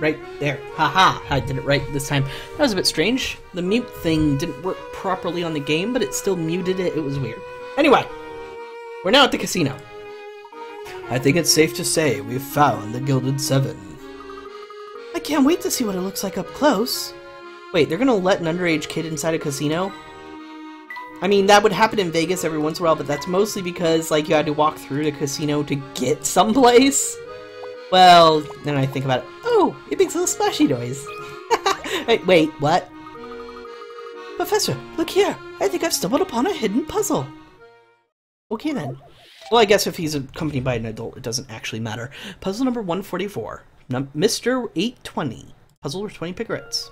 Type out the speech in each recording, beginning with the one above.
Right there. Haha, I did it right this time. That was a bit strange. The mute thing didn't work properly on the game, but it still muted it. It was weird. Anyway, we're now at the casino. I think it's safe to say we've found the Gilded Seven. I can't wait to see what it looks like up close. Wait, they're gonna let an underage kid inside a casino? I mean, that would happen in Vegas every once in a while, but that's mostly because, like, you had to walk through the casino to get someplace. Well, then I think about it. Oh, it makes little splashy noise. Wait, what? Professor, look here. I think I've stumbled upon a hidden puzzle. Okay, then. Well, I guess if he's accompanied by an adult, it doesn't actually matter. Puzzle number 144. Mr. 820. Puzzle with 20 picarets.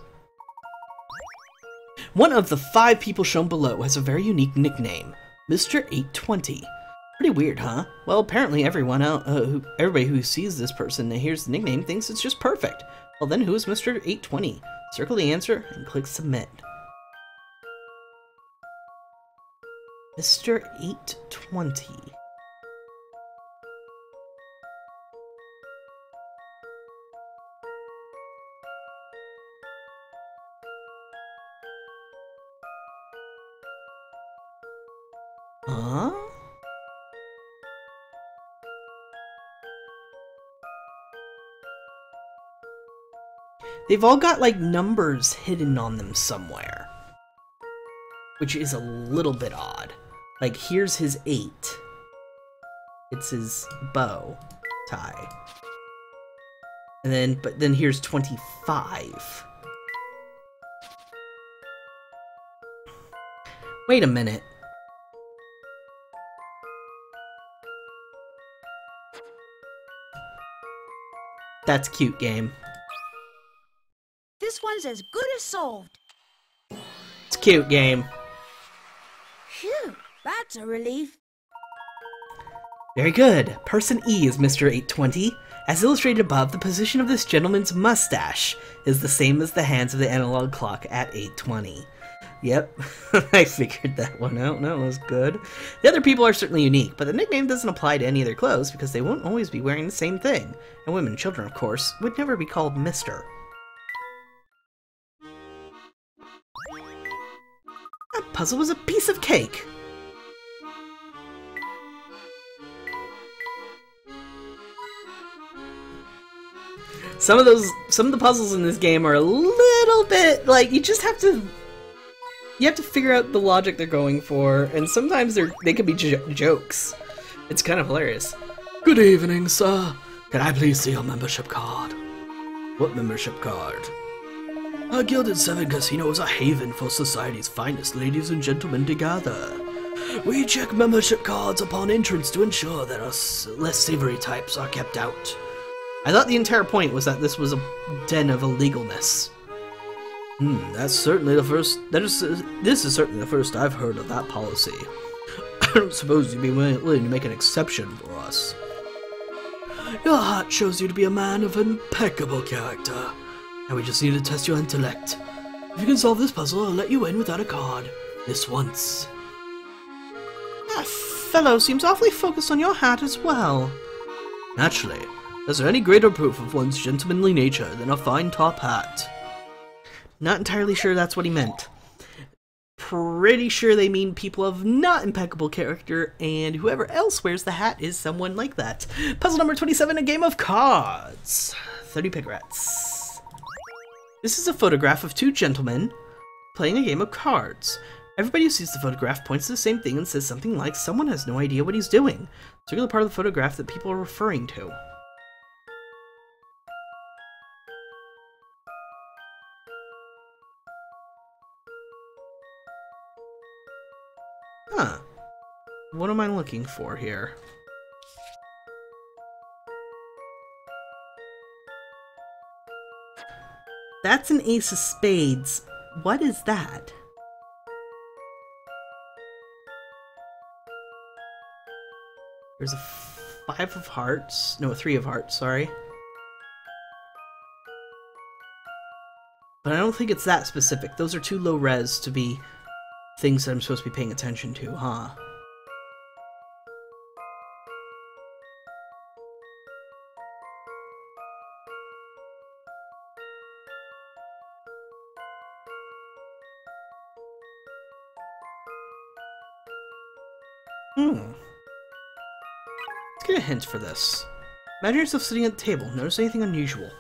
One of the 5 people shown below has a very unique nickname. Mr. 820. Pretty weird, huh? Well, apparently everybody who sees this person and hears the nickname thinks it's just perfect. Well, then who is Mr. 820? Circle the answer and click submit. Mr. 820. Huh? They've all got, like, numbers hidden on them somewhere. Which is a little bit odd. Like, here's his 8. It's his bow tie. And then, but then here's 25. Wait a minute. That's cute, game. This one's as good as solved. It's cute, game. Phew, that's a relief. Very good. Person E is Mr. 820. As illustrated above, the position of this gentleman's mustache is the same as the hands of the analog clock at 820. Yep, I figured that one out. That was good. The other people are certainly unique, but the nickname doesn't apply to any of their clothes because they won't always be wearing the same thing. And women and children, of course, would never be called Mr. That puzzle was a piece of cake! Some of the puzzles in this game are a little bit, like, you have to figure out the logic they're going for, and sometimes they can be jokes. It's kind of hilarious. Good evening, sir. Can I please see your membership card? What membership card? Our Gilded Seven Casino is a haven for society's finest ladies and gentlemen to gather. We check membership cards upon entrance to ensure that us less savory types are kept out. I thought the entire point was that this was a den of illegalness. That's certainly the first. This is certainly the first I've heard of that policy. I don't suppose you'd be willing to make an exception for us. Your heart shows you to be a man of impeccable character. Now we just need to test your intellect. If you can solve this puzzle, I'll let you in without a card. This once. That fellow seems awfully focused on your hat as well. Naturally. Is there any greater proof of one's gentlemanly nature than a fine top hat? Not entirely sure that's what he meant. Pretty sure they mean people of not impeccable character, and whoever else wears the hat is someone like that. Puzzle number 27, a game of cards. 30 picarets. This is a photograph of 2 gentlemen playing a game of cards. Everybody who sees the photograph points to the same thing and says something like, someone has no idea what he's doing. Circle the part of the photograph that people are referring to. Huh. What am I looking for here? That's an ace of spades. What is that? There's a 5 of hearts. No, a 3 of hearts, sorry. But I don't think it's that specific. Those are too low res to be things that I'm supposed to be paying attention to, huh? Let's get a hint for this. Imagine yourself sitting at the table. Notice anything unusual.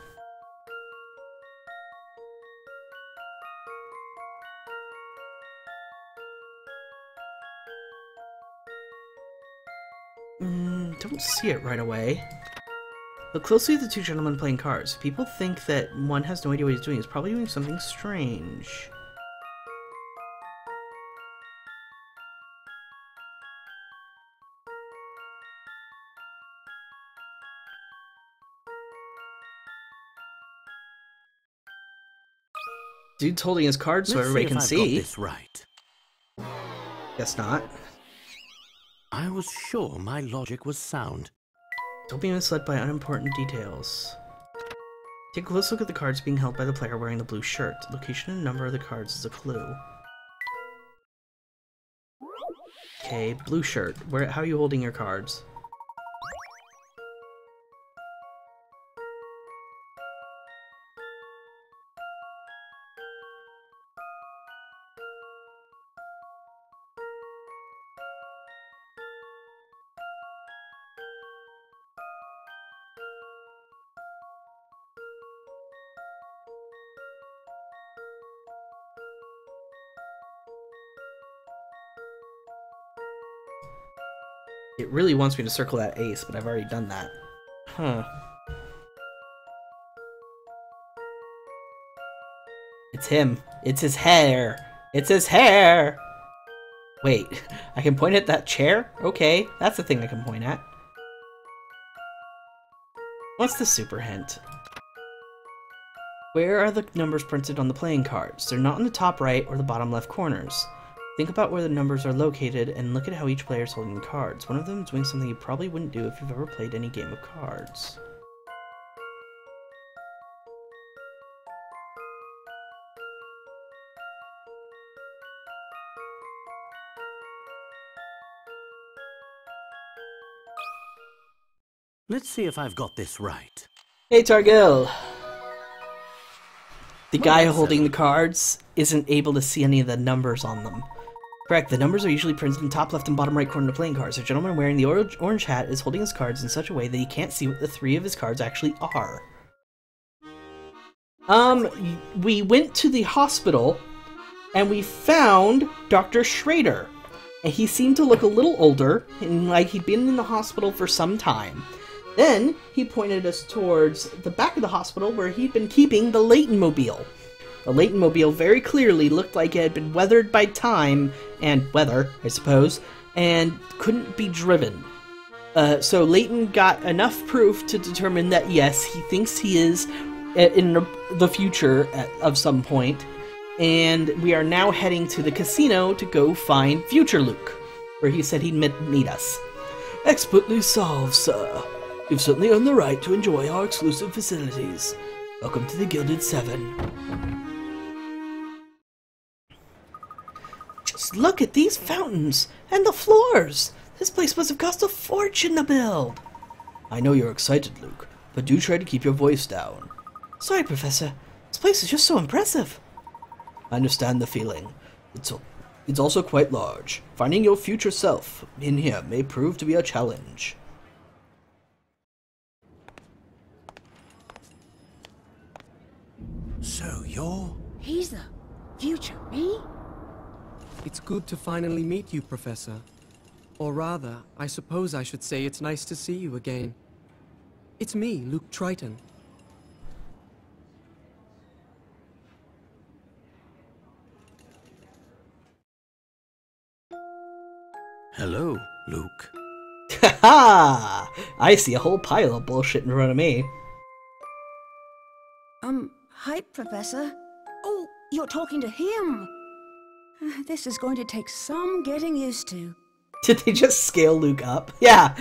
Don't see it right away. Look closely at the two gentlemen playing cards. If people think that one has no idea what he's doing, he's probably doing something strange. Dude's holding his cards so everybody can see. Let's see if I've got this right. Guess not. I was sure my logic was sound. Don't be misled by unimportant details. Take a close look at the cards being held by the player wearing the blue shirt. The location and number of the cards is a clue. Okay, blue shirt. How are you holding your cards? It really wants me to circle that ace, but I've already done that. Huh. It's him. It's his hair. It's his hair! Wait, I can point at that chair? Okay, that's the thing I can point at. What's the super hint? Where are the numbers printed on the playing cards? They're not in the top right or the bottom left corners. Think about where the numbers are located and look at how each player is holding the cards. One of them is doing something you probably wouldn't do if you've ever played any game of cards. Let's see if I've got this right. Hey Targil! The guy holding the cards isn't able to see any of the numbers on them. Correct, the numbers are usually printed in top left and bottom right corner of the playing cards. The gentleman wearing the orange hat is holding his cards in such a way that he can't see what the three of his cards actually are. We went to the hospital and we found Dr. Schrader. And he seemed to look a little older, and like he'd been in the hospital for some time. Then he pointed us towards the back of the hospital where he'd been keeping the Layton mobile. The Layton mobile very clearly looked like it had been weathered by time and weather, I suppose, and couldn't be driven. So Layton got enough proof to determine that yes, he thinks he is in the future of some point, and we are now heading to the casino to go find future Luke, where he said he'd meet us. Expertly solved, sir. You've certainly earned the right to enjoy our exclusive facilities. Welcome to the Gilded Seven. Just look at these fountains and the floors. This place must have cost a fortune to build. I know you're excited, Luke, but do try to keep your voice down. Sorry, Professor. This place is just so impressive. I understand the feeling. It's also quite large. Finding your future self in here may prove to be a challenge. So you're... He's the future me? It's good to finally meet you, Professor. Or rather, I suppose I should say it's nice to see you again. It's me, Luke Triton. Hello, Luke. Ha! I see a whole pile of bullshit in front of me. Hi, Professor. Oh, you're talking to him. This is going to take some getting used to. Did they just scale Luke up? Yeah.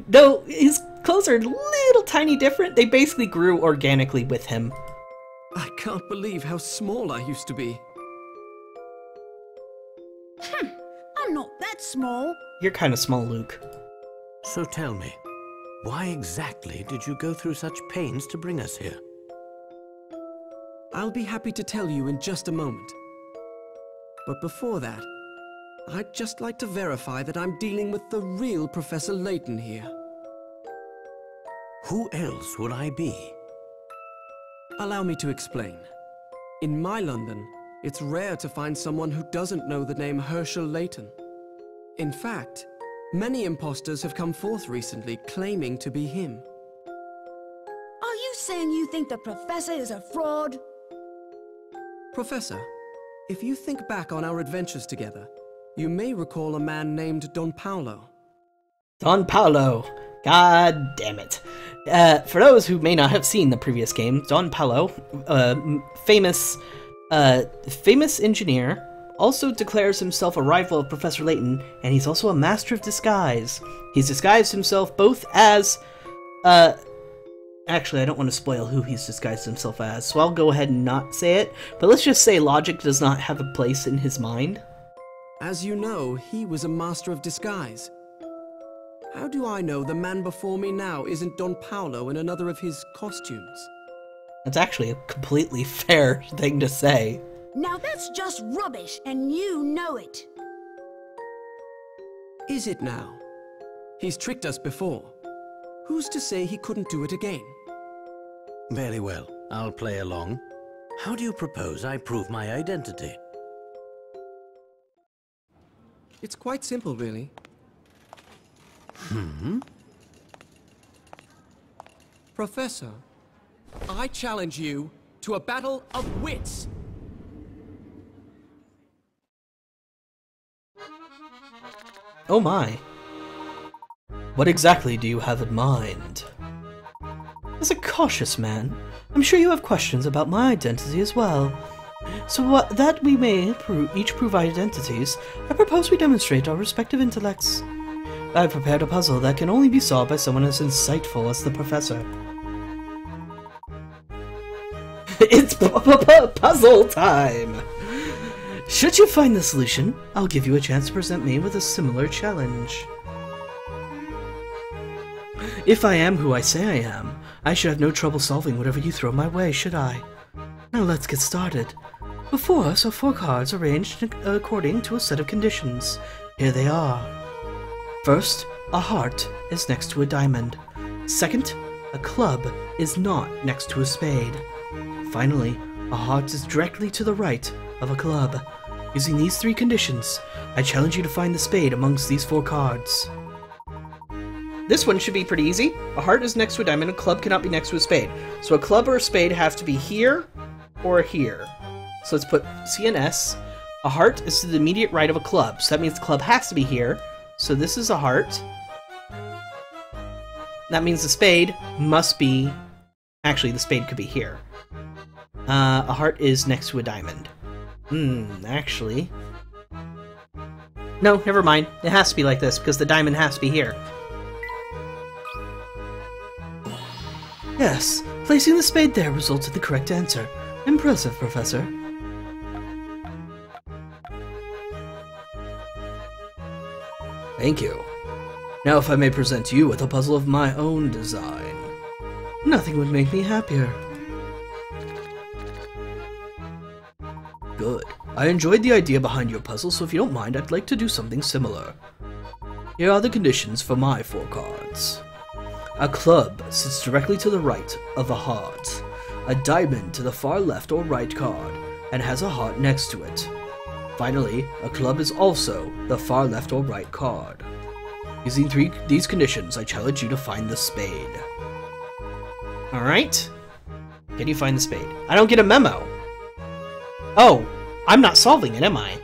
No, his clothes are a little tiny different. They basically grew organically with him. I can't believe how small I used to be. I'm not that small. You're kind of small, Luke. So tell me, why exactly did you go through such pains to bring us here? I'll be happy to tell you in just a moment. But before that, I'd just like to verify that I'm dealing with the real Professor Layton here. Who else would I be? Allow me to explain. In my London, it's rare to find someone who doesn't know the name Herschel Layton. In fact, many imposters have come forth recently claiming to be him. Are you saying you think the Professor is a fraud? Professor, if you think back on our adventures together, you may recall a man named Don Paolo. Don Paolo. God damn it. For those who may not have seen the previous game, Don Paolo, famous engineer, also declares himself a rival of Professor Layton, and he's also a master of disguise. He's disguised himself both as, actually, I don't want to spoil who he's disguised himself as, so I'll go ahead and not say it, but let's just say logic does not have a place in his mind. As you know, he was a master of disguise. How do I know the man before me now isn't Don Paolo in another of his costumes? That's actually a completely fair thing to say. Now that's just rubbish, and you know it. Is it now? He's tricked us before. Who's to say he couldn't do it again? Very well, I'll play along. How do you propose I prove my identity? It's quite simple, really. Professor, I challenge you to a battle of wits. Oh my. What exactly do you have in mind? As a cautious man, I'm sure you have questions about my identity as well. So that we may each prove our identities, I propose we demonstrate our respective intellects. I have prepared a puzzle that can only be solved by someone as insightful as the professor. It's puzzle time! Should you find the solution, I'll give you a chance to present me with a similar challenge. If I am who I say I am, I should have no trouble solving whatever you throw my way, should I? Now let's get started. Before us are 4 cards arranged according to a set of conditions. Here they are. First, a heart is next to a diamond. Second, a club is not next to a spade. Finally, a heart is directly to the right of a club. Using these 3 conditions, I challenge you to find the spade amongst these 4 cards. This one should be pretty easy. A heart is next to a diamond, a club cannot be next to a spade. So a club or a spade have to be here or here. So let's put C and S. A heart is to the immediate right of a club, so that means the club has to be here. So this is a heart. That means the spade must be... Actually, the spade could be here. A heart is next to a diamond. Actually... No, never mind. It has to be like this, because the diamond has to be here. Yes, placing the spade there results in the correct answer. Impressive, Professor. Thank you. Now if I may present you with a puzzle of my own design. Nothing would make me happier. Good. I enjoyed the idea behind your puzzle, so if you don't mind, I'd like to do something similar. Here are the conditions for my 4 cards. A club sits directly to the right of a heart. A diamond to the far left or right card, and has a heart next to it. Finally, a club is also the far left or right card. Using these conditions, I challenge you to find the spade. Alright. Can you find the spade? I don't get a memo. Oh, I'm not solving it, am I?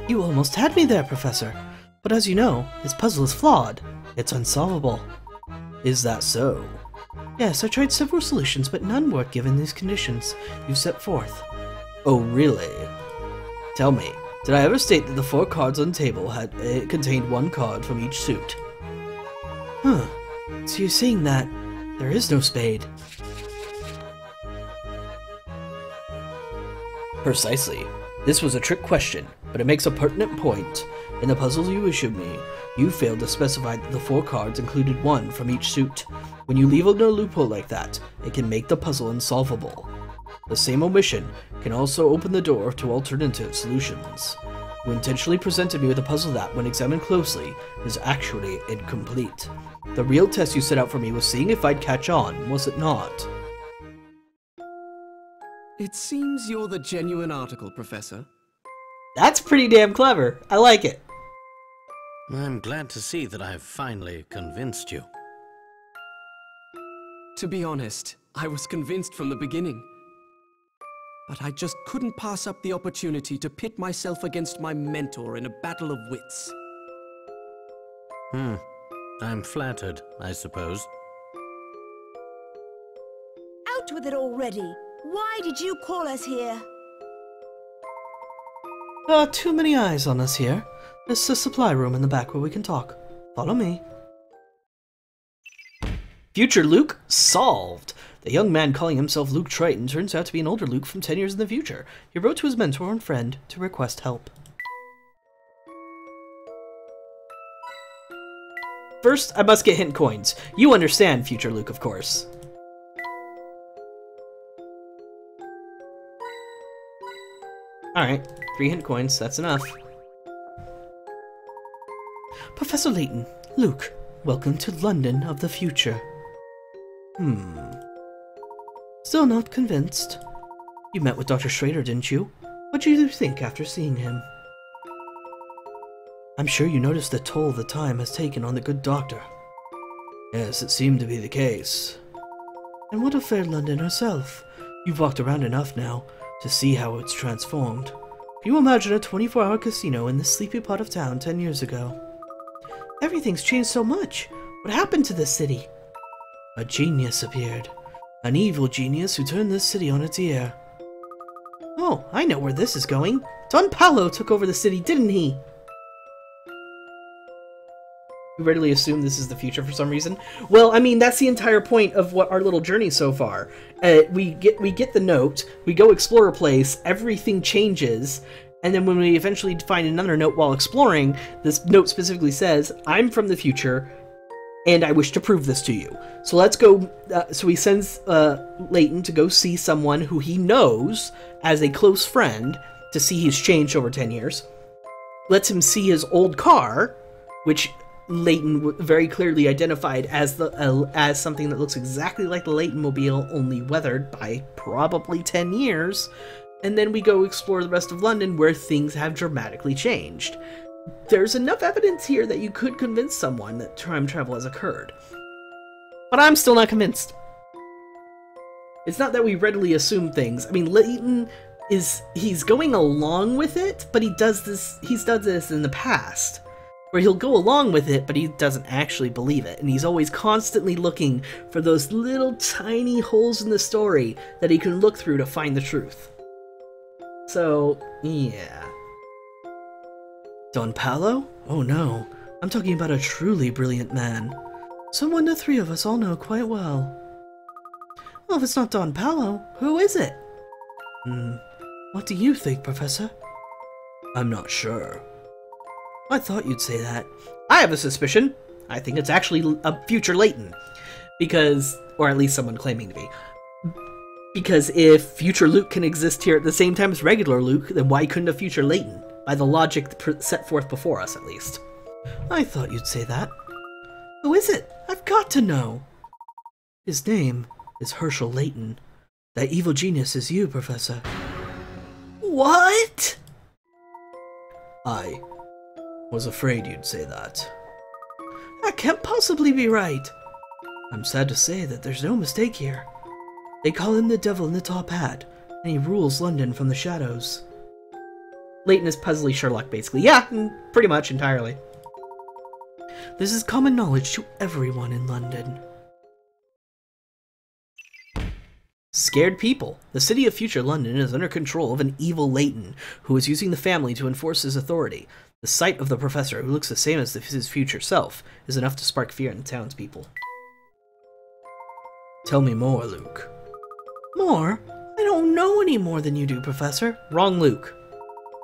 You almost had me there, Professor. But as you know, this puzzle is flawed. It's unsolvable. Is that so? Yes, I tried several solutions, but none worked given these conditions you set forth. Oh, really? Tell me, did I ever state that the 4 cards on the table contained 1 card from each suit? Huh. So you're saying that there is no spade? Precisely. This was a trick question. but it makes a pertinent point. In the puzzles you issued me, you failed to specify that the 4 cards included 1 from each suit. When you leave a loophole like that, it can make the puzzle insolvable. The same omission can also open the door to alternative solutions. You intentionally presented me with a puzzle that, when examined closely, is actually incomplete. The real test you set out for me was seeing if I'd catch on, was it not? It seems you're the genuine article, Professor. That's pretty damn clever. I like it. I'm glad to see that I've finally convinced you. To be honest, I was convinced from the beginning. But I just couldn't pass up the opportunity to pit myself against my mentor in a battle of wits. I'm flattered, I suppose. Out with it already! Why did you call us here? Too many eyes on us here. There's a supply room in the back where we can talk. Follow me. Future Luke solved. The young man calling himself Luke Triton turns out to be an older Luke from 10 years in the future. He wrote to his mentor and friend to request help. First, I must get hint coins. You understand, Future Luke, of course. Alright, 3 hint coins, that's enough. Professor Layton, Luke, welcome to London of the future. Still not convinced? You met with Dr. Schrader, didn't you? What did you think after seeing him? I'm sure you noticed the toll the time has taken on the good doctor. Yes, it seemed to be the case. And what of fair London herself? You've walked around enough now to see how it's transformed. Can you imagine a 24-hour casino in this sleepy part of town 10 years ago? Everything's changed so much. What happened to this city? A genius appeared. An evil genius who turned this city on its ear. Oh, I know where this is going. Don Paolo took over the city, didn't he? We readily assume this is the future for some reason. Well, I mean, that's the entire point of what our little journey so far. We get the note, we go explore a place, everything changes, and then when we eventually find another note while exploring, this note specifically says, I'm from the future, and I wish to prove this to you. So let's go, so he sends Layton to go see someone who he knows as a close friend to see he's changed over 10 years. Lets him see his old car, which Layton very clearly identified as as something that looks exactly like the Layton mobile, only weathered by probably 10 years. And then we go explore the rest of London where things have dramatically changed. There's enough evidence here that you could convince someone that time travel has occurred. But I'm still not convinced. It's not that we readily assume things. I mean, Layton he's going along with it, but he's done this in the past, where he'll go along with it, but he doesn't actually believe it, and he's always constantly looking for those little tiny holes in the story that he can look through to find the truth. So, yeah. Don Paolo? Oh no, I'm talking about a truly brilliant man. Someone the 3 of us all know quite well. Well, if it's not Don Paolo, who is it? What do you think, Professor? I'm not sure. I thought you'd say that. I have a suspicion. I think it's actually a future Layton. Because, or at least someone claiming to be. Because if future Luke can exist here at the same time as regular Luke, then why couldn't a future Layton? By the logic set forth before us, at least. I thought you'd say that. Who is it? I've got to know. His name is Herschel Layton. That evil genius is you, Professor. What? I was afraid you'd say that. That can't possibly be right. I'm sad to say that there's no mistake here. They call him the devil in the top hat, and he rules London from the shadows. Layton is puzzly Sherlock, basically. Yeah, pretty much entirely. This is common knowledge to everyone in London. Scared people. The city of future London is under control of an evil Layton, who is using the family to enforce his authority. The sight of the professor, who looks the same as his future self, is enough to spark fear in the townspeople. Tell me more, Luke. More? I don't know any more than you do, Professor. Wrong Luke.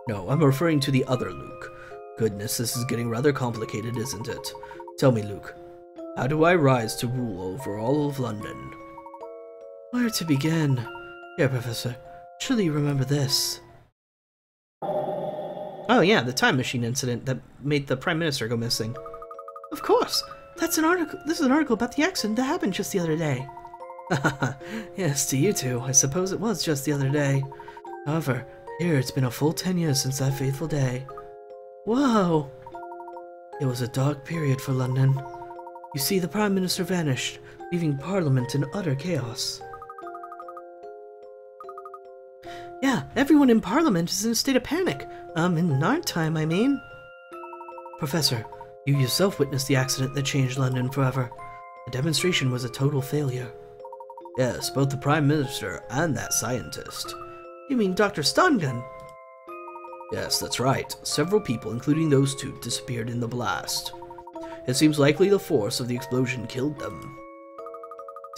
No, I'm referring to the other Luke. Goodness, this is getting rather complicated, isn't it? Tell me, Luke, how do I rise to rule over all of London? Where to begin? Here, Professor, surely you remember this. Oh yeah, the time machine incident that made the Prime Minister go missing. Of course! That's an article. This is an article about the accident that happened just the other day. Yes, to you two, I suppose it was just the other day. However, here it's been a full 10 years since that fateful day. Whoa! It was a dark period for London. You see, the Prime Minister vanished, leaving Parliament in utter chaos. Yeah, everyone in Parliament is in a state of panic. In our time, I mean. Professor, you yourself witnessed the accident that changed London forever. The demonstration was a total failure. Yes, both the Prime Minister and that scientist. You mean Dr. Stungun? Yes, that's right. Several people, including those two, disappeared in the blast. It seems likely the force of the explosion killed them.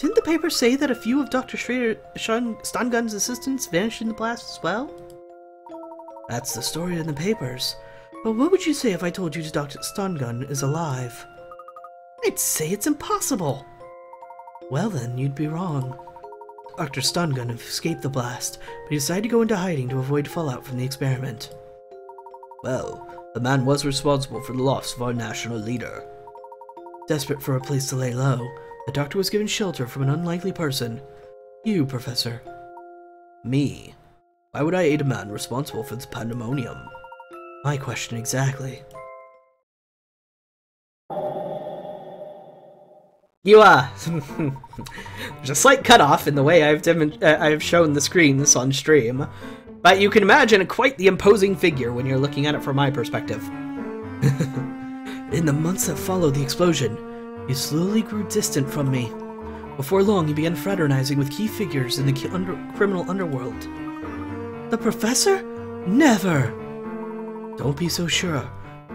Didn't the paper say that a few of Dr. Stungun's assistants vanished in the blast as well? That's the story in the papers. But what would you say if I told you Dr. Stungun is alive? I'd say it's impossible. Well then, you'd be wrong. Dr. Stungun escaped the blast, but he decided to go into hiding to avoid fallout from the experiment. Well, the man was responsible for the loss of our national leader. Desperate for a place to lay low, the doctor was given shelter from an unlikely person. You, Professor. Me? Why would I aid a man responsible for this pandemonium? My question exactly. There's a slight cutoff in the way I've shown the screens on stream, but you can imagine quite the imposing figure when you're looking at it from my perspective. In the months that followed the explosion, he slowly grew distant from me. Before long, he began fraternizing with key figures in the criminal underworld. The Professor? Never! Don't be so sure.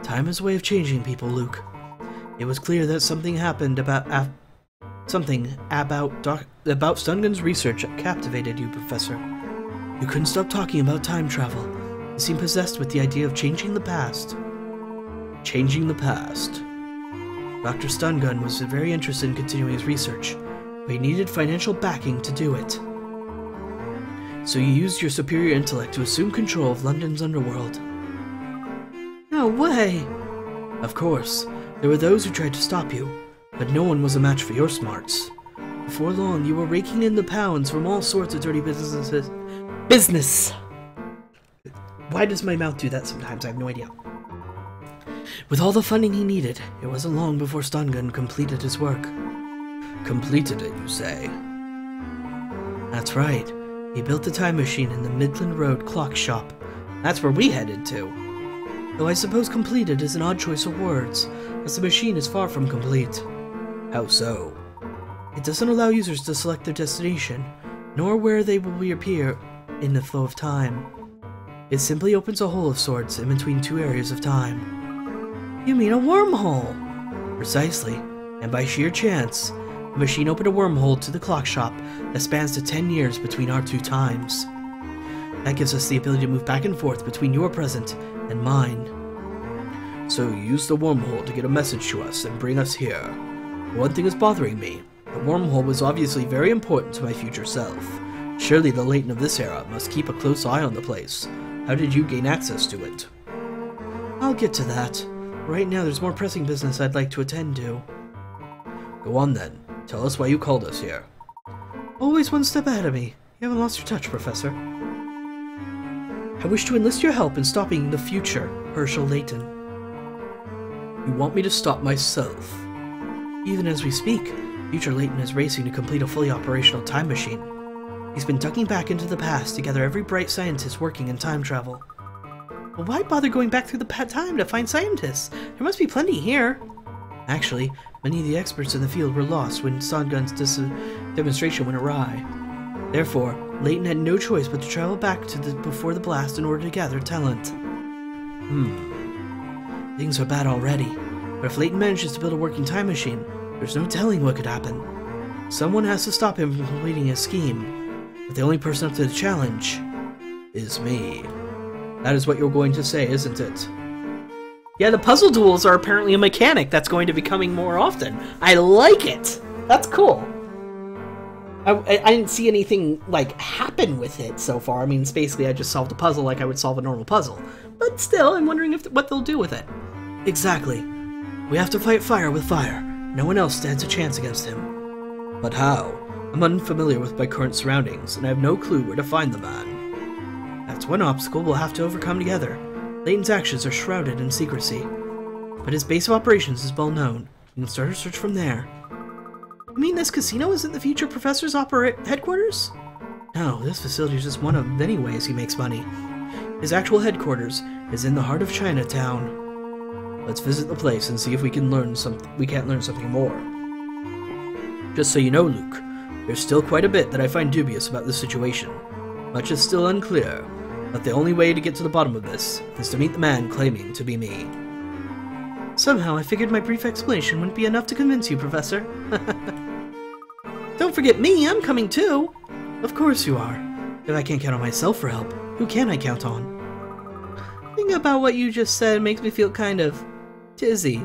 Time is a way of changing people, Luke. It was clear that something happened about Stungun's research that captivated you, Professor. You couldn't stop talking about time travel. You seemed possessed with the idea of changing the past. Changing the past. Dr. Stungun was very interested in continuing his research, but he needed financial backing to do it. So you used your superior intellect to assume control of London's underworld. No way! Of course, there were those who tried to stop you, but no one was a match for your smarts. Before long, you were raking in the pounds from all sorts of dirty businesses. Business! Why does my mouth do that sometimes? I have no idea. With all the funding he needed, it wasn't long before Stungun completed his work. Completed it, you say? That's right. He built the time machine in the Midland Road clock shop. That's where we headed to. Though I suppose completed is an odd choice of words, as the machine is far from complete. How so? It doesn't allow users to select their destination, nor where they will reappear in the flow of time. It simply opens a hole of sorts in between two areas of time. You mean a wormhole? Precisely, and by sheer chance, the machine opened a wormhole to the clock shop that spans to 10 years between our two times. That gives us the ability to move back and forth between your present and mine. So you used the wormhole to get a message to us and bring us here. One thing is bothering me. The wormhole was obviously very important to my future self. Surely the Layton of this era must keep a close eye on the place. How did you gain access to it? I'll get to that. Right now there's more pressing business I'd like to attend to. Go on then. Tell us why you called us here. Always one step ahead of me. You haven't lost your touch, Professor. I wish to enlist your help in stopping the future Herschel Layton. You want me to stop myself? Even as we speak, future Layton is racing to complete a fully operational time machine. He's been ducking back into the past to gather every bright scientist working in time travel. Well, why bother going back through the time to find scientists? There must be plenty here. Actually, many of the experts in the field were lost when Stungun's demonstration went awry. Therefore, Layton had no choice but to travel back to before the blast in order to gather talent. Things are bad already, but if Layton manages to build a working time machine, there's no telling what could happen. Someone has to stop him from completing his scheme, but the only person up to the challenge is me. That is what you're going to say, isn't it? Yeah, the puzzle duels are apparently a mechanic that's going to be coming more often. I like it! That's cool. I didn't see anything, like, happen with it so far. I mean, it's basically I just solved a puzzle like I would solve a normal puzzle. But still, I'm wondering what they'll do with it. Exactly. We have to fight fire with fire. No one else stands a chance against him. But how? I'm unfamiliar with my current surroundings, and I have no clue where to find the man. That's one obstacle we'll have to overcome together. Layton's actions are shrouded in secrecy. But his base of operations is well known. You can start a search from there. You mean this casino isn't the future professor's headquarters? No, this facility is just one of many ways he makes money. His actual headquarters is in the heart of Chinatown. Let's visit the place and see if we can't learn something more. Just so you know, Luke, there's still quite a bit that I find dubious about this situation. Much is still unclear, but the only way to get to the bottom of this is to meet the man claiming to be me. Somehow I figured my brief explanation wouldn't be enough to convince you, Professor. Don't forget me, I'm coming too! Of course you are. If I can't count on myself for help, who can I count on? Thinking about what you just said makes me feel kind of dizzy.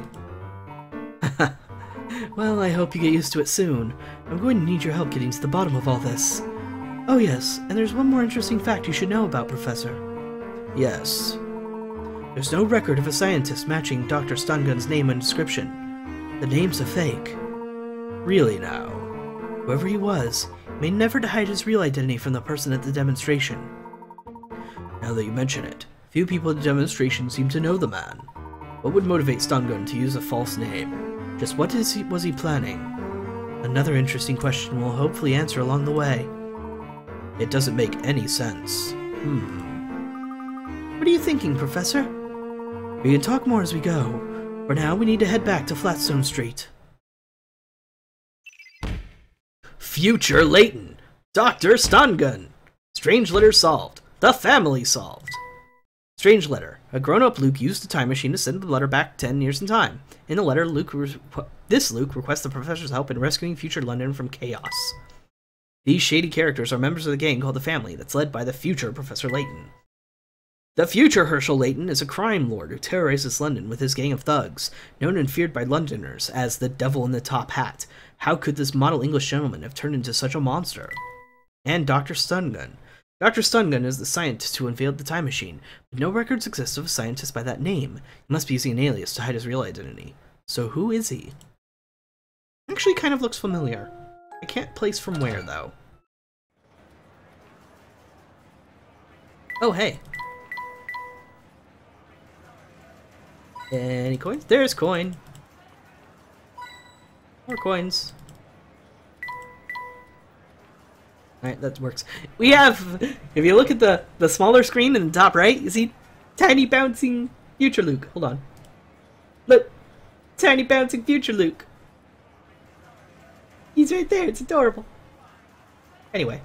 Well, I hope you get used to it soon. I'm going to need your help getting to the bottom of all this. Oh yes, and there's one more interesting fact you should know about, Professor. Yes. There's no record of a scientist matching Dr. Stungun's name and description. The name's a fake. Really now. Whoever he was, made an effort to hide his real identity from the person at the demonstration. Now that you mention it, few people at the demonstration seem to know the man. What would motivate Stungun to use a false name? Just what was he planning? Another interesting question we'll hopefully answer along the way. It doesn't make any sense. What are you thinking, Professor? We can talk more as we go. For now, we need to head back to Flatstone Street. Future Layton! Dr. Stungun! Strange letter solved. The family solved. Strange letter. A grown-up Luke used the time machine to send the letter back 10 years in time. In the letter, Luke requests the professor's help in rescuing future London from chaos. These shady characters are members of the gang called the Family that's led by the future Professor Layton. The future Herschel Layton is a crime lord who terrorizes London with his gang of thugs, known and feared by Londoners as the Devil in the Top Hat. How could this model English gentleman have turned into such a monster? And Dr. Stungun. Dr. Stungun is the scientist who unveiled the time machine, but no records exist of a scientist by that name. He must be using an alias to hide his real identity. So who is he? Actually kind of looks familiar. I can't place from where, though. Oh, hey. Any coins? There's coin. More coins. Alright, that works. We have, if you look at the smaller screen in the top right, you see tiny bouncing future Luke. Hold on. Look. Tiny bouncing future Luke. He's right there. It's adorable. Anyway.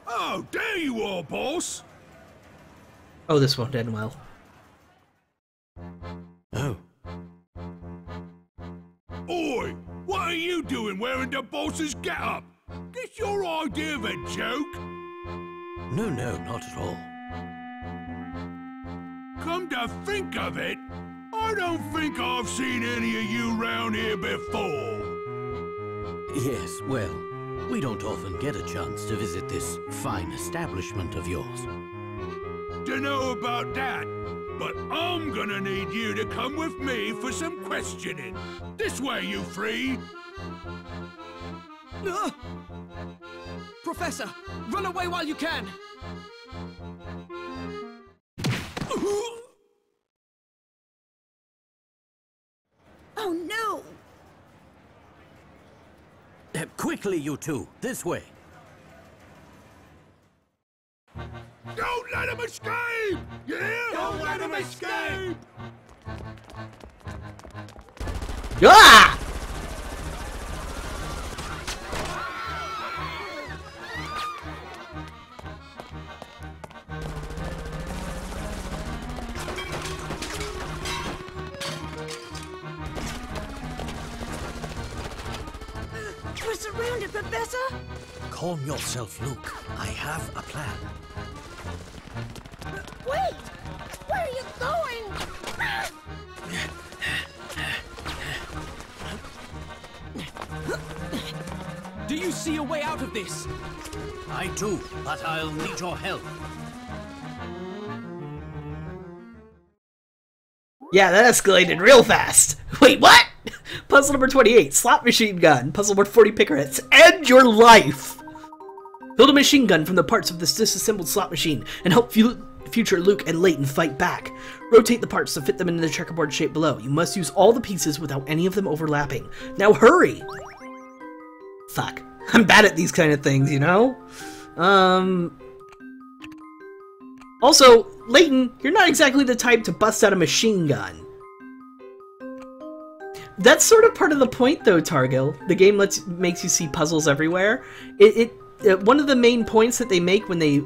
Oh, there you are, boss! Oh, this won't end well. Oh. Oi! What are you doing wearing the boss's get-up? This your idea of a joke? No, not at all. Come to think of it, I don't think I've seen any of you round here before. Yes, well, we don't often get a chance to visit this fine establishment of yours. Dunno about that, but I'm gonna need you to come with me for some questioning. This way, you three. Professor, run away while you can! Oh no! Quickly, you two, this way. Don't let him escape! Yeah? Don't let him escape! Ah! We're surrounded, Professor! Calm yourself, Luke. I have a plan. Wait! Where are you going? Ah! Do you see a way out of this? I do, but I'll need your help. Yeah, that escalated real fast. Wait, what? Puzzle number 28, slot machine gun. Puzzle number 40, picker hits. End your life! Build a machine gun from the parts of this disassembled slot machine and help future Luke and Layton fight back. Rotate the parts to fit them into the checkerboard shape below. You must use all the pieces without any of them overlapping. Now hurry! Fuck. I'm bad at these kind of things, you know? Also, Layton, you're not exactly the type to bust out a machine gun. That's sort of part of the point, though, Targil. The game makes you see puzzles everywhere. One of the main points that they make when they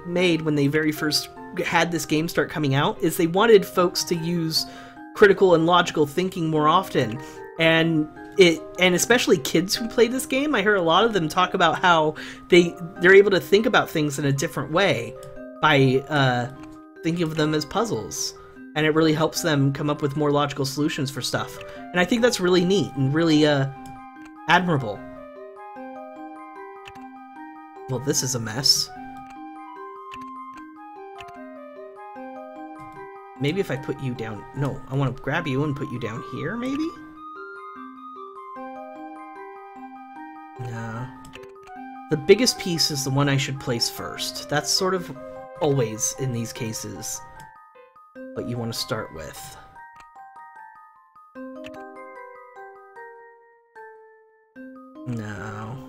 made when they very first had this game start coming out is they wanted folks to use critical and logical thinking more often, and especially kids who play this game. I hear a lot of them talk about how they're able to think about things in a different way by thinking of them as puzzles, and it really helps them come up with more logical solutions for stuff. And I think that's really neat and really admirable. Well, this is a mess. Maybe if I put you down... No, I want to grab you and put you down here, maybe? No. The biggest piece is the one I should place first. That's sort of always, in these cases, what you want to start with. No.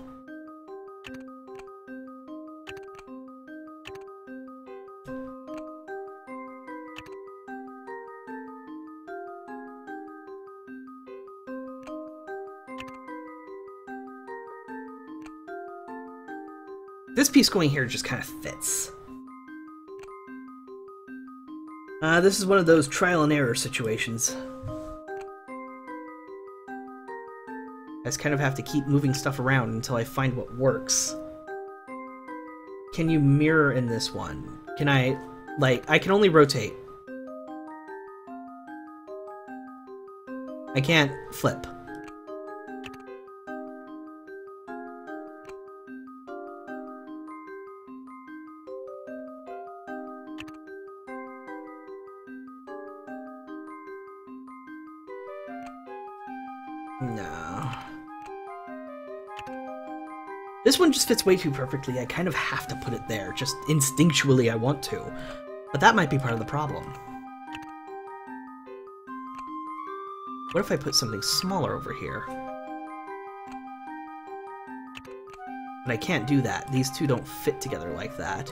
This piece going here just kind of fits. This is one of those trial and error situations. I just kind of have to keep moving stuff around until I find what works. Can you mirror in this one? Can I, like, I can only rotate. I can't flip. No. This one just fits way too perfectly. I kind of have to put it there. Just instinctually I want to. But that might be part of the problem. What if I put something smaller over here? But I can't do that. These two don't fit together like that.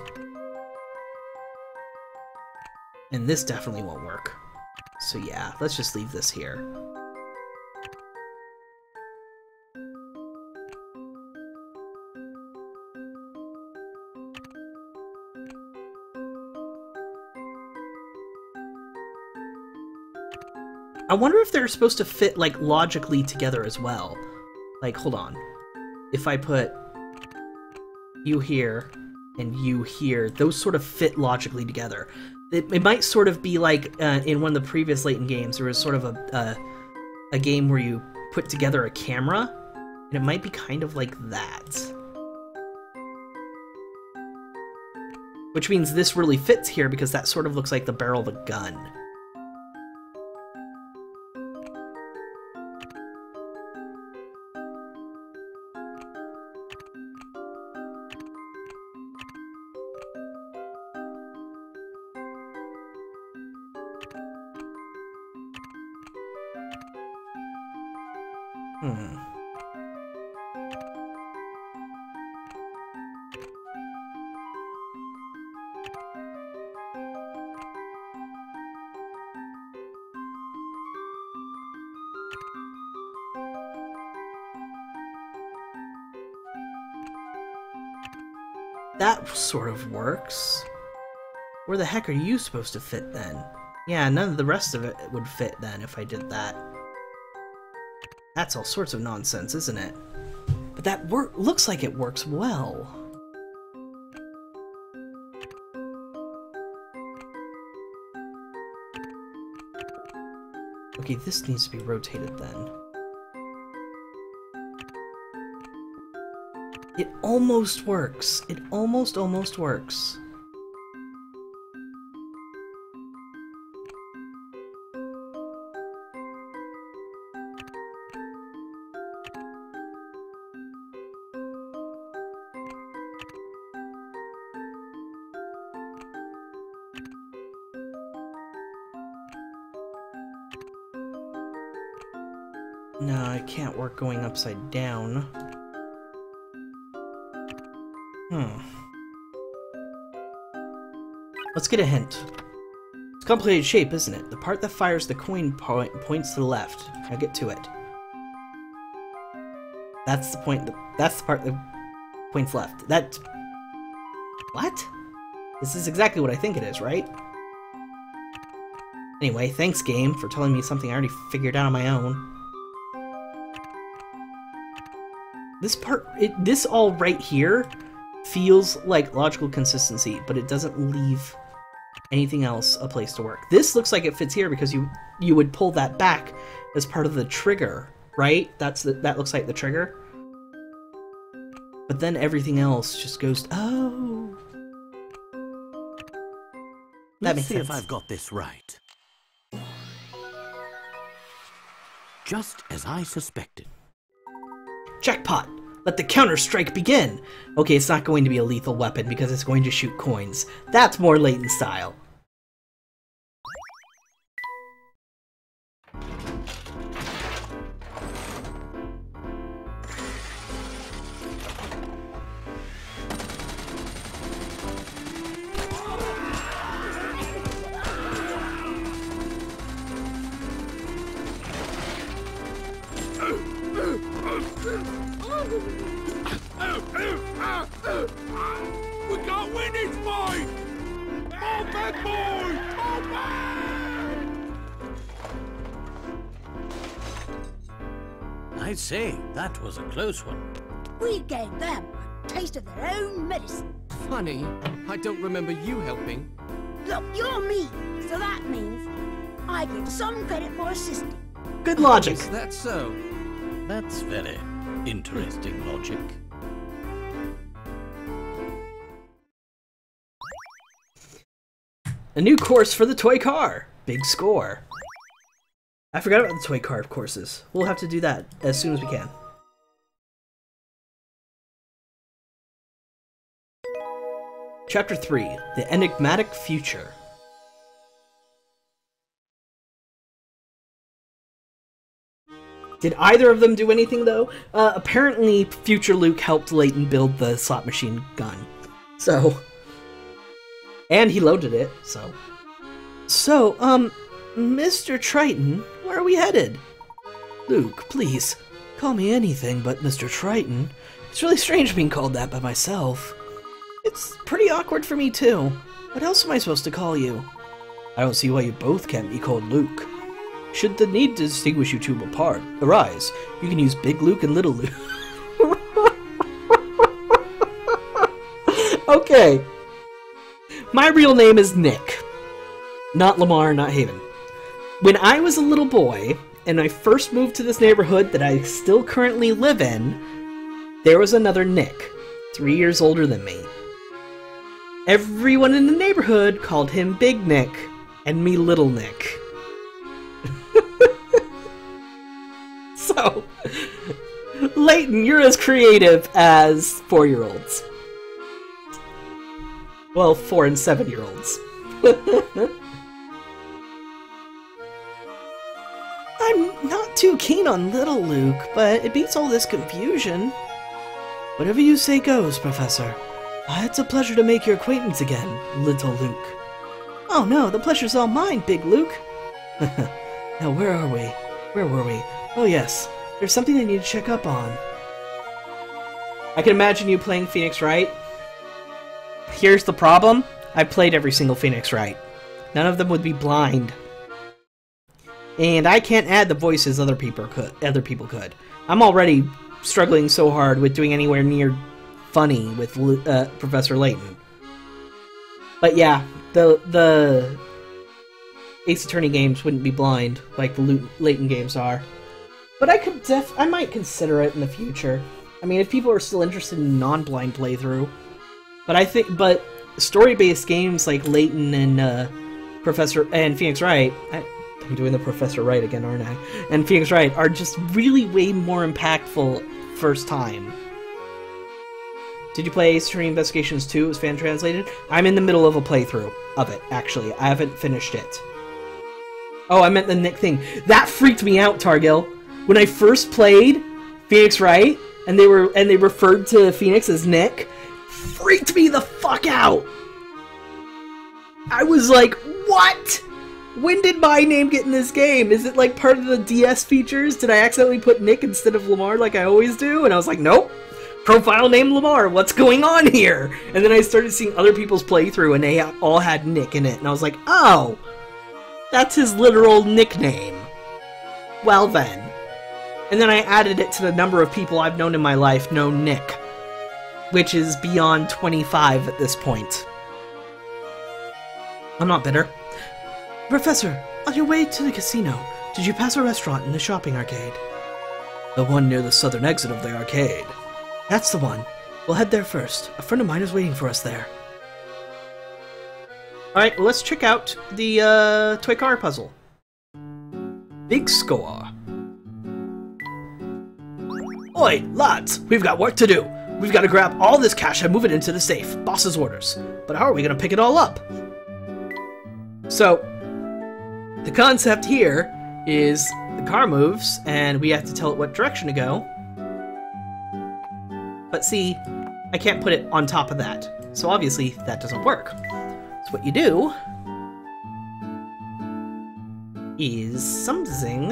And this definitely won't work. So yeah, let's just leave this here. I wonder if they're supposed to fit, like, logically together as well. Like, hold on. If I put you here and you here, those sort of fit logically together. It might sort of be like in one of the previous Layton games, there was sort of a game where you put together a camera, and it might be kind of like that. Which means this really fits here because that sort of looks like the barrel of a gun. That sort of works. Where the heck are you supposed to fit then? Yeah, none of the rest of it would fit then if I did that. That's all sorts of nonsense, isn't it? But that looks like it works well. Okay, this needs to be rotated then. It almost works. It almost works. No, it can't work going upside down. Let's get a hint. It's a complicated shape, isn't it? The part that fires the coin points to the left. Now get to it. That's the point. That's the part that points left. That... What? This is exactly what I think it is, right? Anyway, thanks, game, for telling me something I already figured out on my own. This part, this all right here feels like logical consistency, but it doesn't leave anything else a place to work. This looks like it fits here because you would pull that back as part of the trigger, right? That looks like the trigger. But then everything else just goes, oh. That makes sense. Let's see if I've got this right. Just as I suspected. Jackpot! Let the counter-strike begin! Okay, it's not going to be a lethal weapon because it's going to shoot coins. That's more Layton style. We can't win this fight! More bad boys! More bad! I'd say that was a close one. We gave them a taste of their own medicine. Funny, I don't remember you helping. Look, you're me, so that means I give some credit for assisting. Good logic. Is that so? That's very interesting logic. A new course for the toy car. Big score. I forgot about the toy car courses. We'll have to do that as soon as we can. Chapter 3. The Enigmatic Future. Did either of them do anything, though? Apparently, future Luke helped Layton build the slot machine gun. So... And he loaded it, so... So, Mr. Triton, where are we headed? Luke, please, call me anything but Mr. Triton. It's really strange being called that by myself. It's pretty awkward for me, too. What else am I supposed to call you? I don't see why you both can't be called Luke. Should the need to distinguish you two apart arise, you can use Big Luke and Little Luke. Okay. My real name is Nick. Not Lamar, not Haven. When I was a little boy, and I first moved to this neighborhood that I still currently live in, there was another Nick, 3 years older than me. Everyone in the neighborhood called him Big Nick, and me Little Nick. So, Layton, you're as creative as 4-year-olds. Well, 4 and 7-year-olds. I'm not too keen on Little Luke, but it beats all this confusion. Whatever you say goes, Professor. It's a pleasure to make your acquaintance again, Little Luke. Oh no, the pleasure's all mine, Big Luke. Now where are we? Where were we? Oh yes, there's something I need to check up on. I can imagine you playing Phoenix Wright. Here's the problem. I've played every single Phoenix Wright. None of them would be blind. And I can't add the voices other people could. I'm already struggling so hard with doing anywhere near funny with Professor Layton. But yeah, the Ace Attorney games wouldn't be blind like the Layton games are. But I might consider it in the future. I mean, if people are still interested in non-blind playthrough. But story-based games like Layton and Phoenix Wright, I'm doing the Professor Wright again, aren't I? And Phoenix Wright are just really way more impactful first time. Did you play Ace Attorney Investigations 2? It was fan translated. I'm in the middle of a playthrough of it, actually. I haven't finished it. Oh, I meant the Nick thing. That freaked me out, Targil. When I first played Phoenix Wright, and they referred to Phoenix as Nick, freaked me the fuck out. I was like, what? When did my name get in this game? Is it like part of the DS features? Did I accidentally put Nick instead of Lamar like I always do? And I was like, nope. Profile name Lamar. What's going on here? And then I started seeing other people's playthrough and they all had Nick in it. And I was like, oh, that's his literal nickname. Well then. And then I added it to the number of people I've known in my life know Nick, which is beyond 25 at this point. I'm not bitter. Professor, on your way to the casino, did you pass a restaurant and a shopping arcade? The one near the southern exit of the arcade. That's the one. We'll head there first. A friend of mine is waiting for us there. Alright, let's check out the toy car puzzle. Big score. Oi, lads, we've got work to do. We've got to grab all this cash and move it into the safe. Boss's orders. But how are we going to pick it all up? So, the concept here is the car moves, and we have to tell it what direction to go. But see, I can't put it on top of that. So obviously, that doesn't work. So what you do is something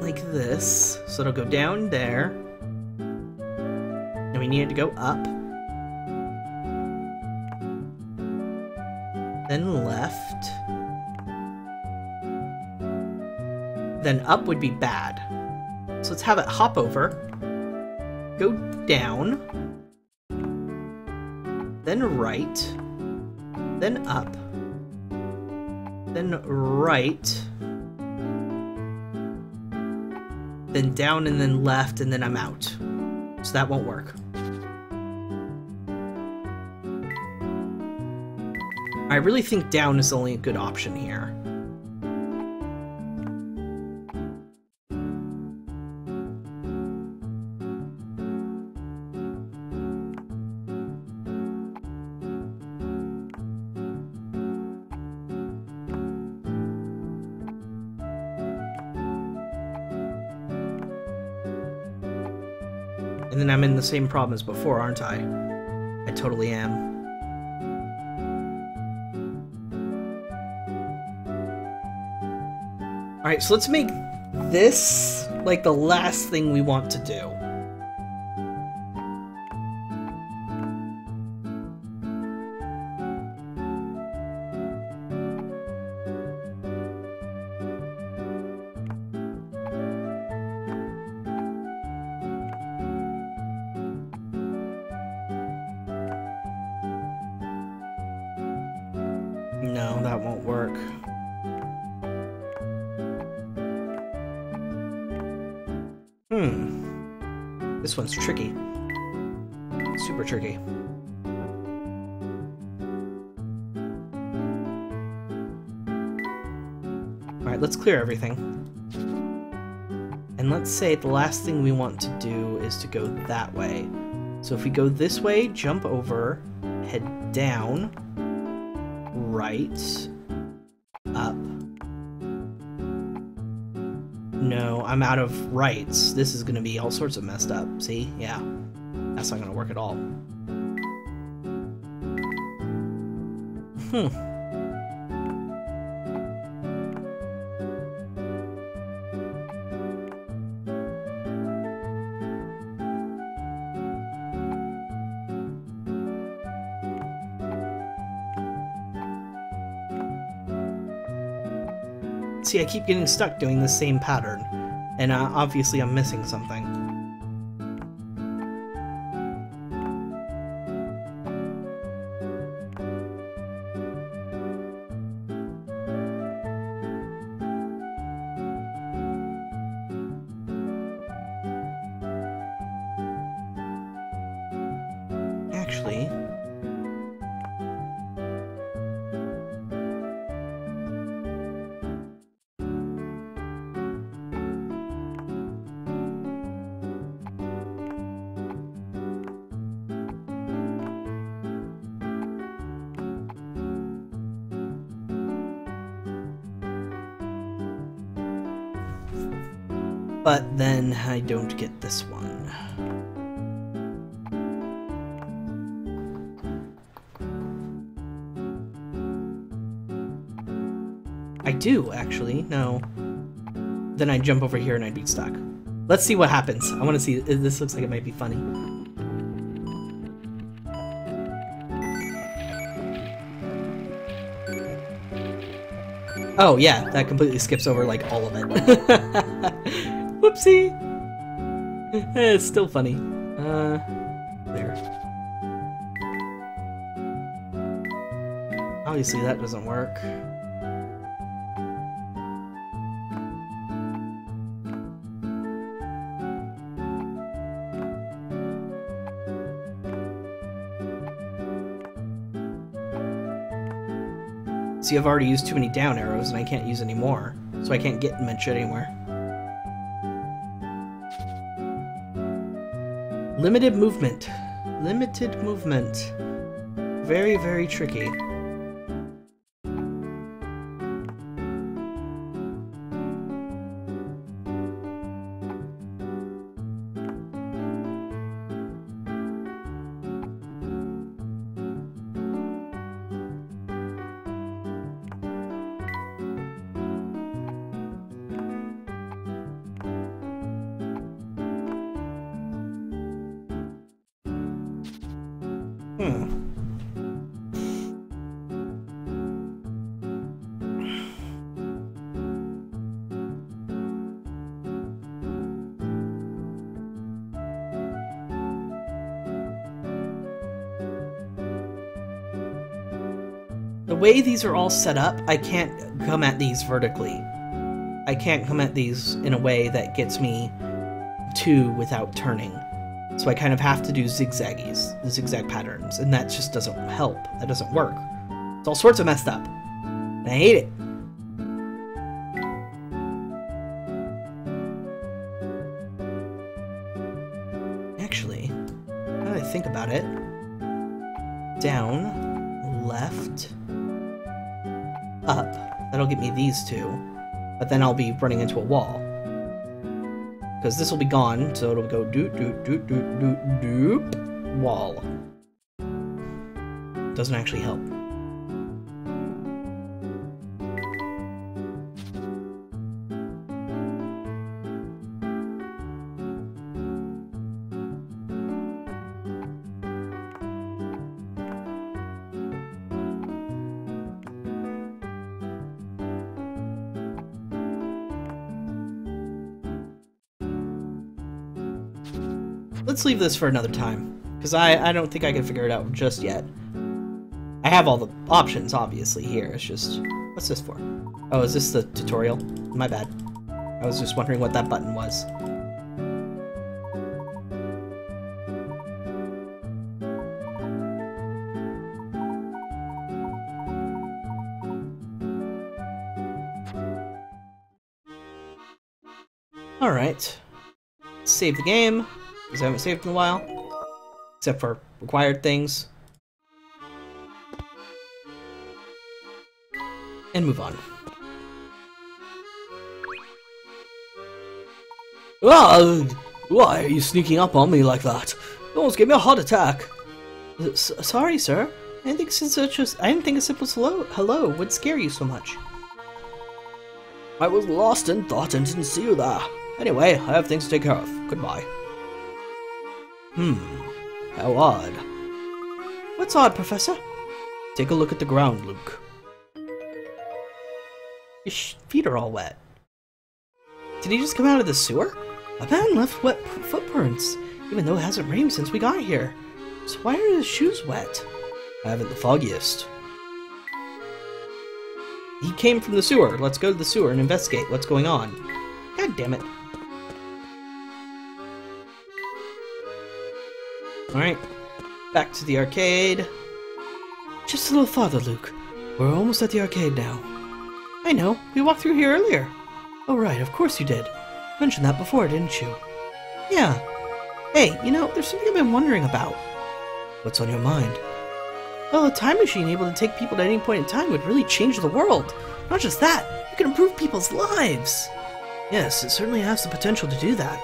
like this. So it'll go down there. And we need it to go up. Then left. Then up would be bad. So let's have it hop over. Go down. Then right. Then up. Then right. Then down and then left and then I'm out. So that won't work. I really think down is only a good option here. And then I'm in the same problem as before, aren't I? I totally am. Alright, so let's make this like the last thing we want to do. No, that won't work. This one's tricky. Super tricky. Alright, let's clear everything. And let's say the last thing we want to do is to go that way. So if we go this way, jump over, head down, right, up. No, I'm out of rights. This is gonna be all sorts of messed up. See? Yeah. That's not gonna work at all. See, I keep getting stuck doing the same pattern. And obviously I'm missing something. Actually... But then I don't get this one. I do, actually. No. Then I jump over here and I'd be stuck. Let's see what happens. I want to see. This looks like it might be funny. Oh, yeah. That completely skips over, like, all of it. Whoopsie! It's still funny. There. Obviously that doesn't work. See, I've already used too many down arrows and I can't use any more, so I can't get much anywhere. Limited movement. Limited movement. Very, very tricky. The way these are all set up, I can't come at these vertically. I can't come at these in a way that gets me to without turning. So I kind of have to do zigzag patterns, and that just doesn't help. That doesn't work. It's all sorts of messed up. And I hate it. Actually, now that I think about it, down, left, up. That'll get me these two, but then I'll be running into a wall. Because this will be gone, so it'll go doop doop doop doop doop doop wall. Doesn't actually help. Let's leave this for another time, because I don't think I can figure it out just yet. I have all the options, obviously, here. It's just... What's this for? Oh, is this the tutorial? My bad. I was just wondering what that button was. Alright. Save the game. Because I haven't saved in a while. Except for required things. And move on. Ah! Why are you sneaking up on me like that? You almost gave me a heart attack. Sorry, sir. I didn't think a simple hello would scare you so much. I was lost in thought and didn't see you there. Anyway, I have things to take care of. Goodbye. How odd. What's odd, Professor? Take a look at the ground, Luke. Your feet are all wet. Did he just come out of the sewer? A man left wet footprints, even though it hasn't rained since we got here. So why are his shoes wet? I haven't the foggiest. He came from the sewer. Let's go to the sewer and investigate what's going on. God damn it. Alright. Back to the arcade. Just a little farther, Luke. We're almost at the arcade now. I know. We walked through here earlier. Oh right, of course you did. Mentioned that before, didn't you? Yeah. Hey, you know, there's something I've been wondering about. What's on your mind? Well, a time machine able to take people to any point in time would really change the world. Not just that, it could improve people's lives. Yes, it certainly has the potential to do that.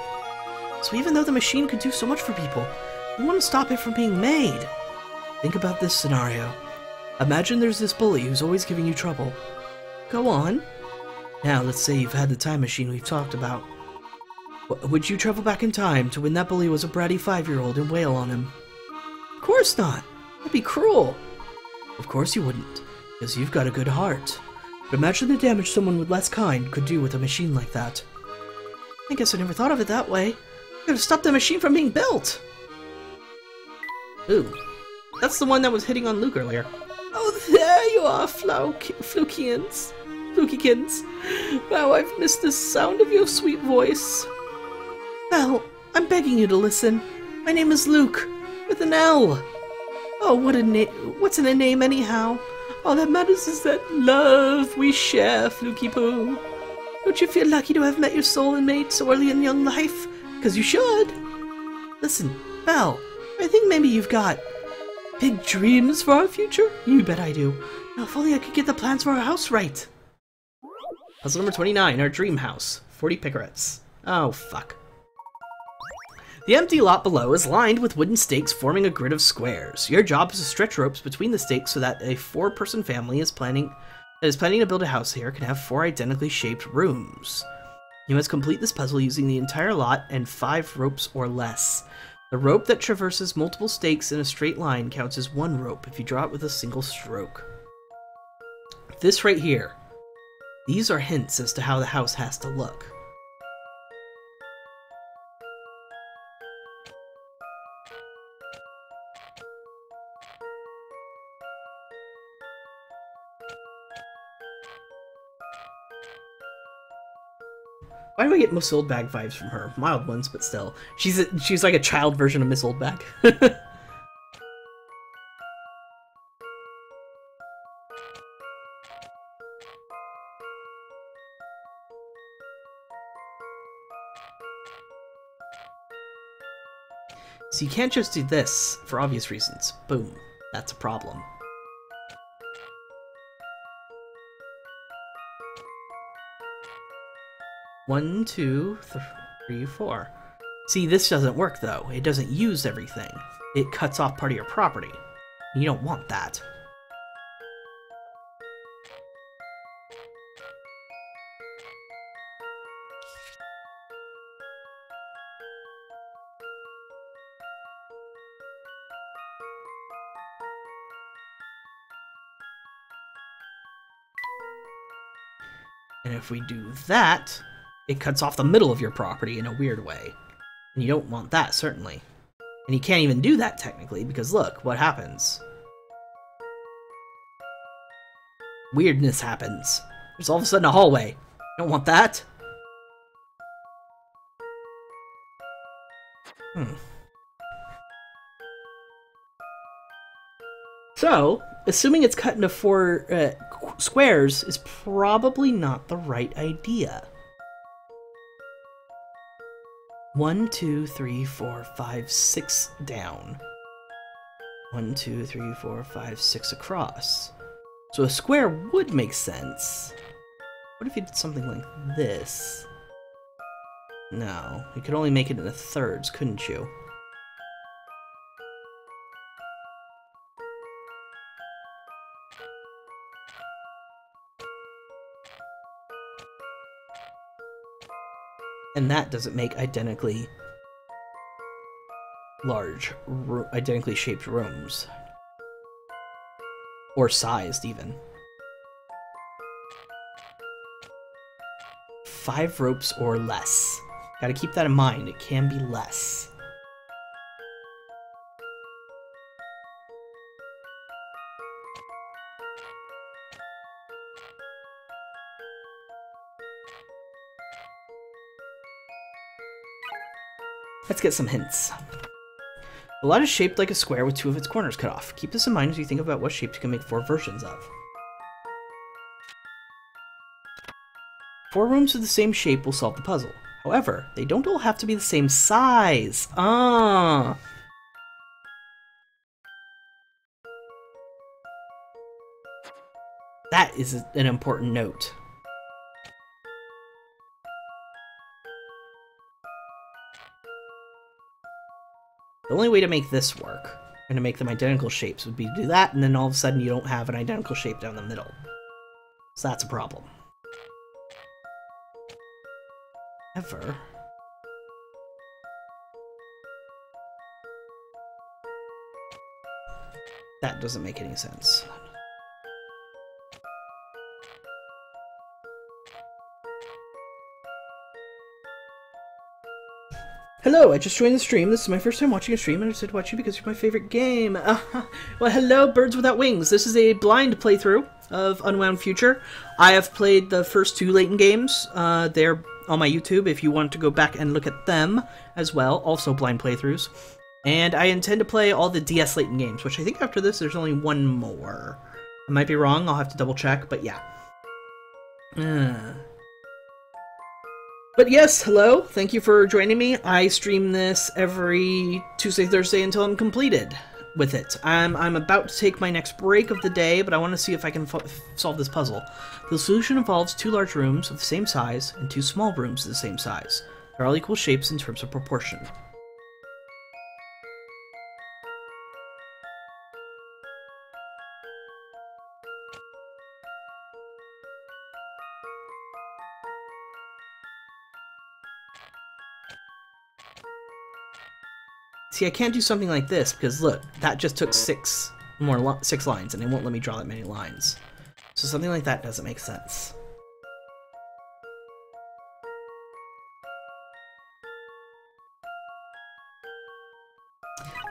So even though the machine could do so much for people, we want to stop it from being made. Think about this scenario. Imagine there's this bully who's always giving you trouble. Go on. Now, let's say you've had the time machine we've talked about. Would you travel back in time to when that bully was a bratty 5-year-old and wail on him? Of course not. That'd be cruel. Of course you wouldn't, because you've got a good heart. But imagine the damage someone with less kind could do with a machine like that. I guess I never thought of it that way. I gotta stop the machine from being built. Ooh. That's the one that was hitting on Luke earlier. Oh, there you are, Flukykins. Now I've missed the sound of your sweet voice. Well, I'm begging you to listen. My name is Luke, with an L. Oh, what a name! What's in a name anyhow? All that matters is that love we share, Fluky Poo. Don't you feel lucky to have met your soulmate so early in young life? 'Cause you should. Listen, Belle, I think maybe you've got big dreams for our future? You bet I do. Now, if only I could get the plans for our house right. Puzzle number 29, our dream house. 40 picarets. Oh, fuck. The empty lot below is lined with wooden stakes forming a grid of squares. Your job is to stretch ropes between the stakes so that a 4-person family is planning to build a house here can have 4 identically shaped rooms. You must complete this puzzle using the entire lot and 5 ropes or less. The rope that traverses multiple stakes in a straight line counts as 1 rope if you draw it with a single stroke. This right here. These are hints as to how the house has to look. Why do I get Miss Oldbag vibes from her? Mild ones, but still. She's like a child version of Miss Oldbag. So you can't just do this, for obvious reasons. Boom. That's a problem. One, two, three, 4. See, this doesn't work though. It doesn't use everything. It cuts off part of your property. You don't want that. And if we do that, it cuts off the middle of your property in a weird way. And you don't want that, certainly. And you can't even do that, technically, because look, what happens? Weirdness happens. There's all of a sudden a hallway. You don't want that? So, assuming it's cut into 4 squares is probably not the right idea. 1, 2, 3, 4, 5, 6 down. 1, 2, 3, 4, 5, 6 across. So a square would make sense. What if you did something like this? No, you could only make it into thirds, couldn't you? And that doesn't make identically large, identically shaped rooms. Or sized, even. 5 ropes or less. Gotta keep that in mind, it can be less. Let's get some hints. The lot is shaped like a square with 2 of its corners cut off. Keep this in mind as you think about what shapes you can make 4 versions of. 4 rooms of the same shape will solve the puzzle. However, they don't all have to be the same size. That is an important note. The only way to make this work, and to make them identical shapes, would be to do that, and then all of a sudden you don't have an identical shape down the middle. So that's a problem. However, that doesn't make any sense. Hello, I just joined the stream. This is my first time watching a stream, and I decided to watch you because you're my favorite game. Well, hello, Birds Without Wings. This is a blind playthrough of Unwound Future. I have played the first 2 Layton games. They're on my YouTube if you want to go back and look at them as well. Also blind playthroughs. And I intend to play all the DS Layton games, which I think after this there's only 1 more. I might be wrong. I'll have to double check, but yeah. But yes, hello, thank you for joining me. I stream this every Tuesday, Thursday until I'm completed with it. I'm about to take my next break of the day, but I want to see if I can solve this puzzle. The solution involves 2 large rooms of the same size and 2 small rooms of the same size. They're all equal shapes in terms of proportion. See, I can't do something like this because look, that just took 6 lines, and it won't let me draw that many lines. So something like that doesn't make sense.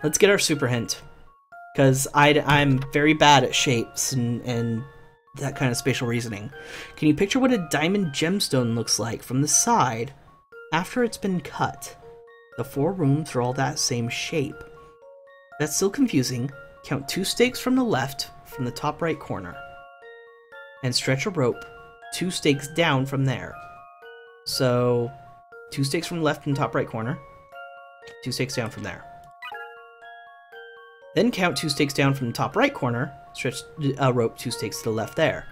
Let's get our super hint, because I'm very bad at shapes and that kind of spatial reasoning. Can you picture what a diamond gemstone looks like from the side after it's been cut? The 4 rooms are all that same shape. That's still confusing. Count 2 stakes from the left, from the top right corner. And stretch a rope 2 stakes down from there. So, 2 stakes from the left in the top right corner. 2 stakes down from there. Then count 2 stakes down from the top right corner. Stretch a rope 2 stakes to the left there.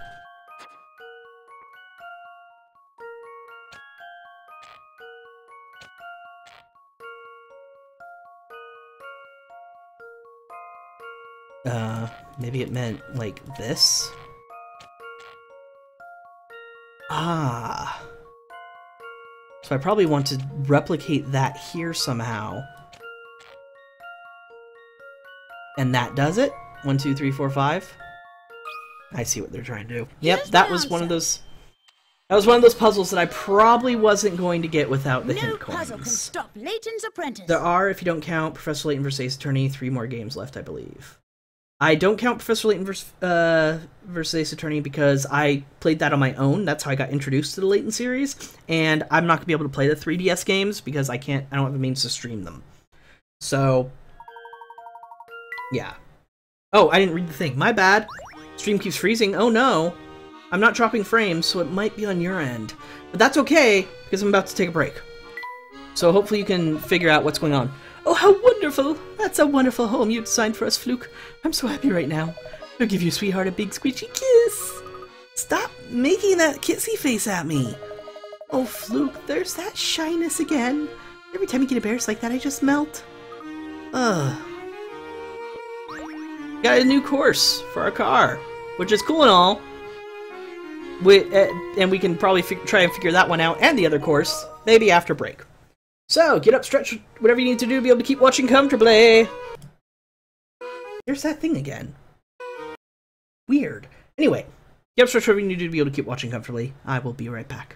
Maybe it meant, like, this? Ah. So I probably want to replicate that here somehow. And that does it? 1, 2, 3, 4, 5? I see what they're trying to do. Yep, that was one of those... That was one of those puzzles that I probably wasn't going to get without the hint coins. No puzzle can stop Layton's apprentice. There are, if you don't count Professor Layton vs. Ace Attorney, 3 more games left, I believe. I don't count Professor Layton versus Ace Attorney because I played that on my own. That's how I got introduced to the Layton series, and I'm not gonna be able to play the 3DS games because I don't have the means to stream them. So, yeah. Oh, I didn't read the thing. My bad. Stream keeps freezing. Oh no. I'm not dropping frames, so it might be on your end. But that's okay, because I'm about to take a break. So hopefully you can figure out what's going on. Oh, how wonderful! That's a wonderful home you designed for us, Fluke. I'm so happy right now. I'll give you, sweetheart, a big squishy kiss. Stop making that kissy face at me. Oh, Fluke, there's that shyness again. Every time you get embarrassed like that, I just melt. Ugh. Got a new course for our car, which is cool and all. And we can probably try and figure that one out, and the other course, maybe after break. So, get up, stretch, whatever you need to do to be able to keep watching comfortably. There's that thing again. Weird. Anyway, get up, stretch, whatever you need to do to be able to keep watching comfortably. I will be right back.